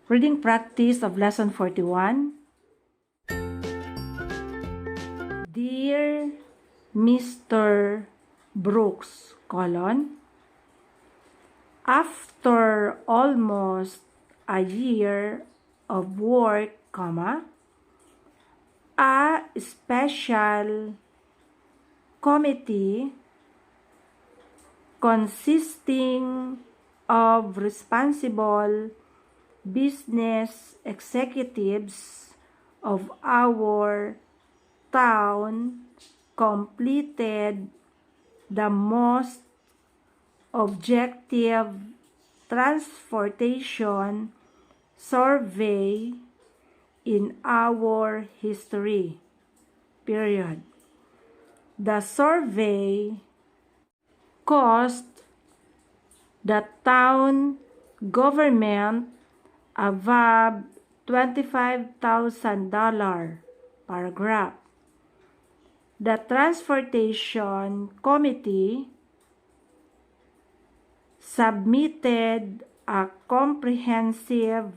Reading practice of lesson 41. Dear Mr. Brooks, after almost a year of work, a special committee consisting of responsible business executives of our town completed the most objective transportation survey in our history, period. The survey cost the town government above $25,000, paragraph. The Transportation Committee submitted a comprehensive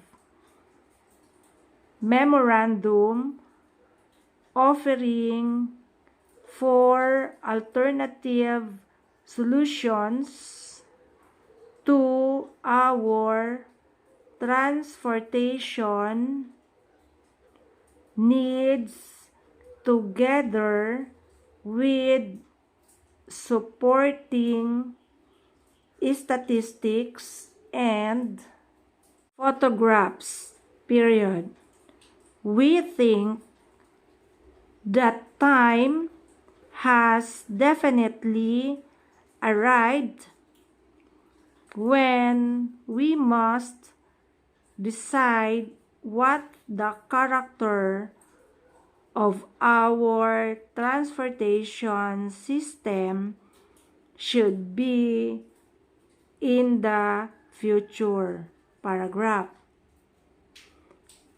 memorandum offering 4 alternative solutions to our transportation needs, together with supporting statistics and photographs, period. We think that time has definitely arrived when we must decide what the character of our transportation system should be in the future, paragraph.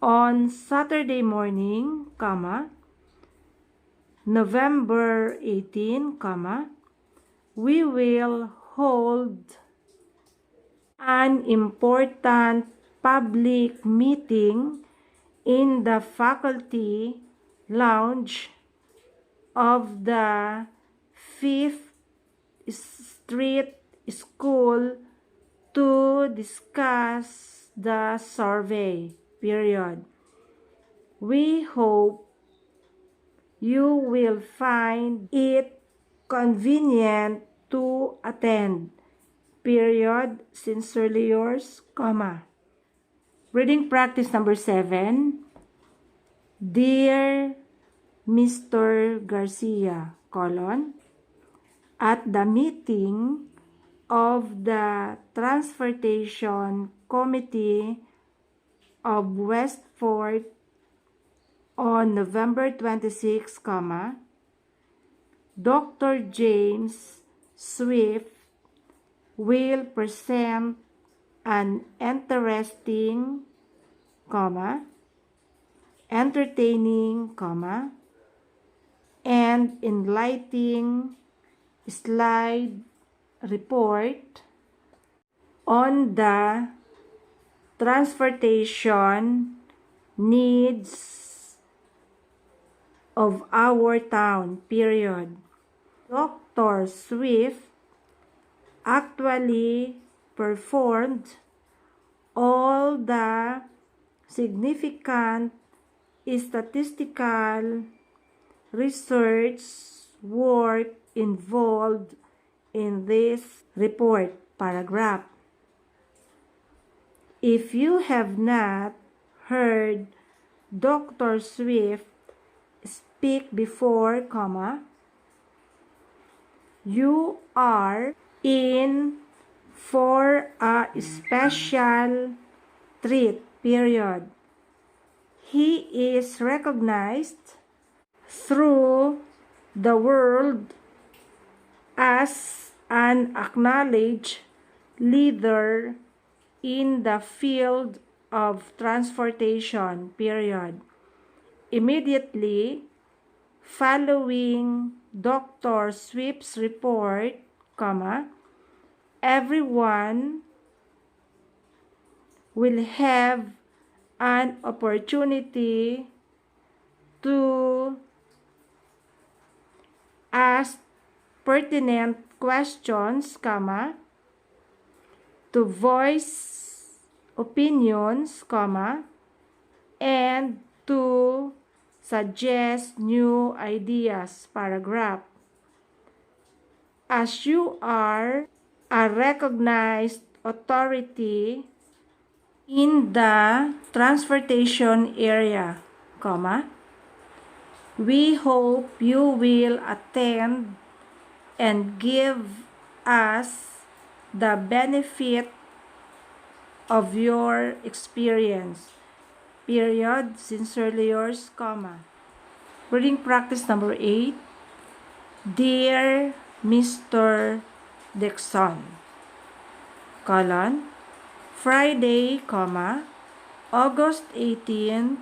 On Saturday morning, November 18, we will hold an important public meeting in the faculty lounge of the 5th Street School to discuss the survey, period. We hope you will find it convenient to attend, period. Sincerely yours, Reading practice number 7. Dear Mr. Garcia, at the meeting of the Transportation Committee of Westport on November 26, Dr. James Swift will present an interesting, entertaining, and enlightening slide report on the transportation needs of our town, period. Dr. Swift actually performed all the significant statistical research work involved in this report, paragraph. If you have not heard Dr. Swift speak before, you are in for a special treat, period. He is recognized through the world as an acknowledged leader in the field of transportation, period. Immediately following Dr. Swift's report, everyone will have an opportunity to ask pertinent questions, to voice opinions, and to suggest new ideas, paragraph. As you are a recognized authority in the transportation area, we hope you will attend and give us the benefit of your experience. Period. Sincerely yours, Reading practice number 8. Dear Mr. Dixon, Friday, August 18,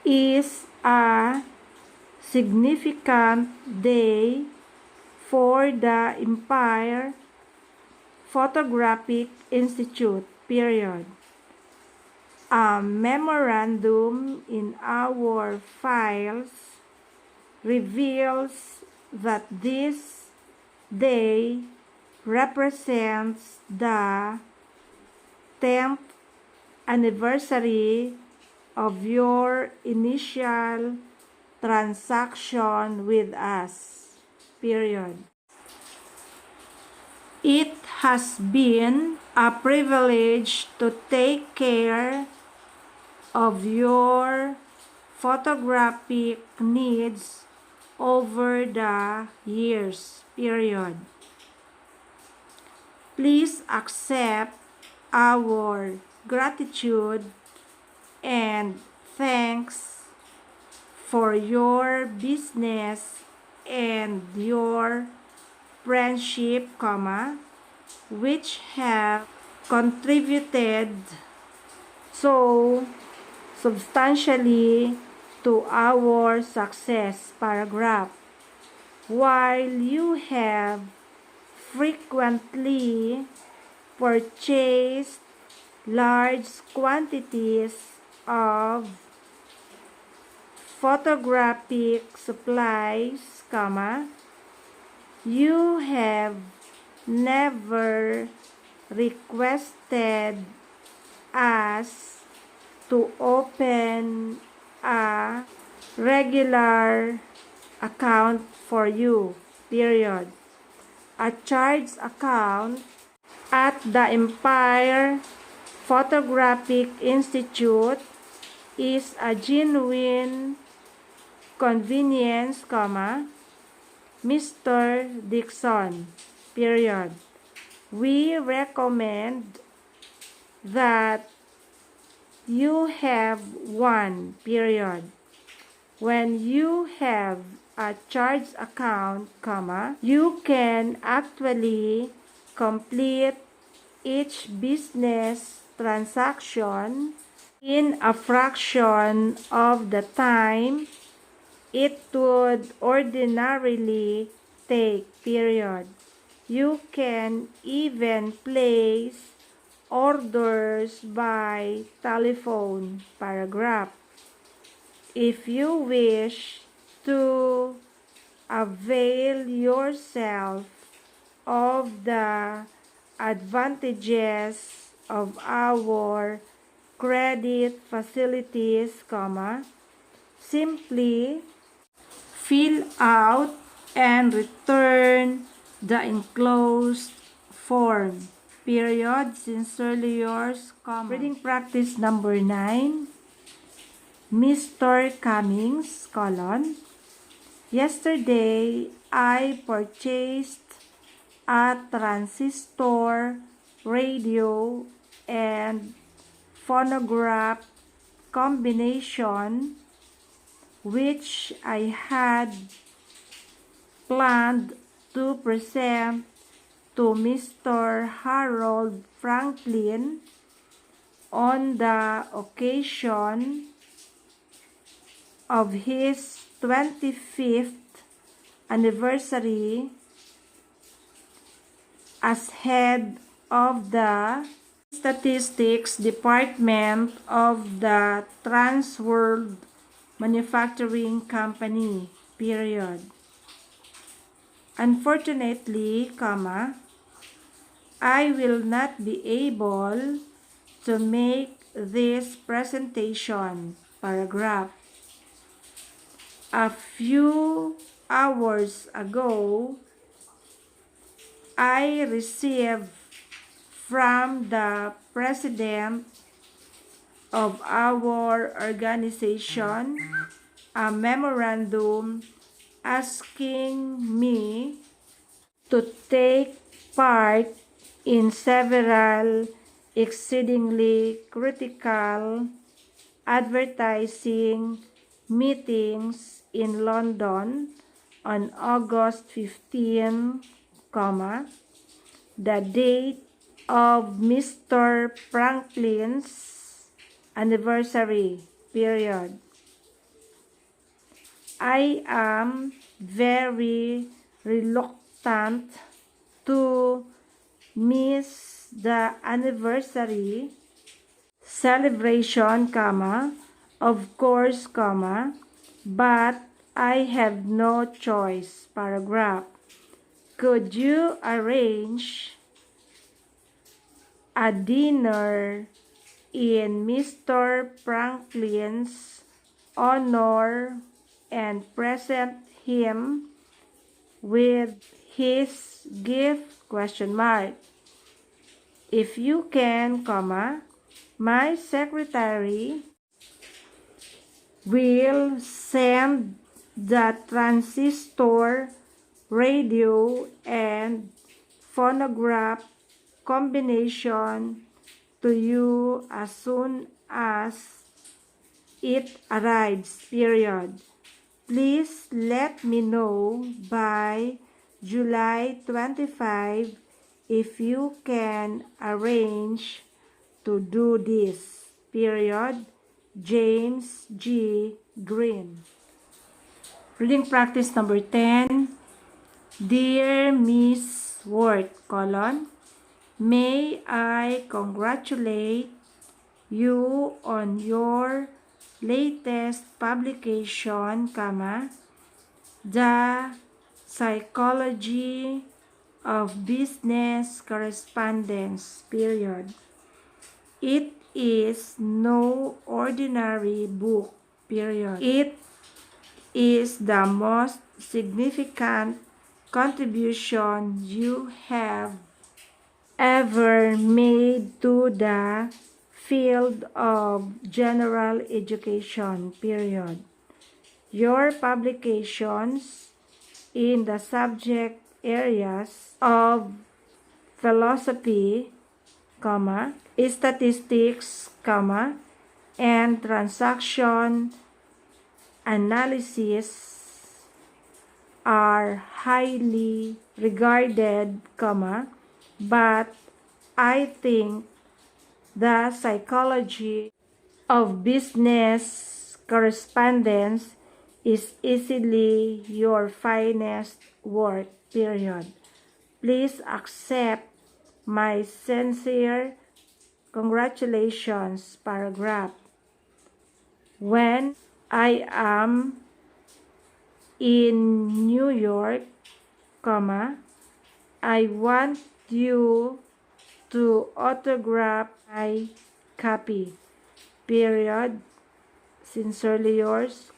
is a significant day for the Empire Photographic Institute, period. A memorandum in our files reveals that this day represents the 10th anniversary of your initial transaction with us, period. It has been a privilege to take care of your photographic needs over the years, period. Please accept our gratitude and thanks for your business and your friendship, which have contributed so substantially to our success, paragraph. While you have frequently purchased large quantities of photographic supplies, you have never requested us to open a regular account for you, period. A charge account at the Empire Photographic Institute is a genuine convenience, Mr. Dixon, period. We recommend that you have one, period. When you have a charge account, you can actually complete each business transaction in a fraction of the time it would ordinarily take, period. You can even place orders by telephone, paragraph. If you wish to avail yourself of the advantages of our credit facilities, simply fill out and return the enclosed form, period. Sincerely yours, Reading practice number 9. Mr. Cummings, Yesterday, I purchased a transistor radio and phonograph combination which I had planned to present to Mr. Harold Franklin on the occasion of his 25th anniversary as head of the Statistics Department of the Trans World Manufacturing Company, period. Unfortunately, I will not be able to make this presentation, paragraph. A few hours ago, I received from the president of our organization a memorandum asking me to take part in several exceedingly critical advertising meetings in London on August 15, the date of Mr. Franklin's anniversary, period. I am very reluctant to miss the anniversary celebration, of course, but I have no choice, paragraph. Could you arrange a dinner in Mr. Franklin's honor and present him with his gift, question mark. If you can, my secretary will send the transistor, radio, and phonograph combination to you as soon as it arrives, period. Please let me know by July 25 if you can arrange to do this, period. James G. Green. Reading practice number 10. Dear Miss Worth, may I congratulate you on your latest publication, The Psychology of Business Correspondence, period. It is no ordinary book, period. It is the most significant contribution you have ever made to the field of general education, period. Your publications in the subject areas of philosophy, statistics, and transaction analysis are highly regarded, but I think the psychology of business correspondence is easily your finest work, period. Please accept my sincere congratulations, paragraph. When I am in New York, I want you to autograph my copy, period. Sincerely yours,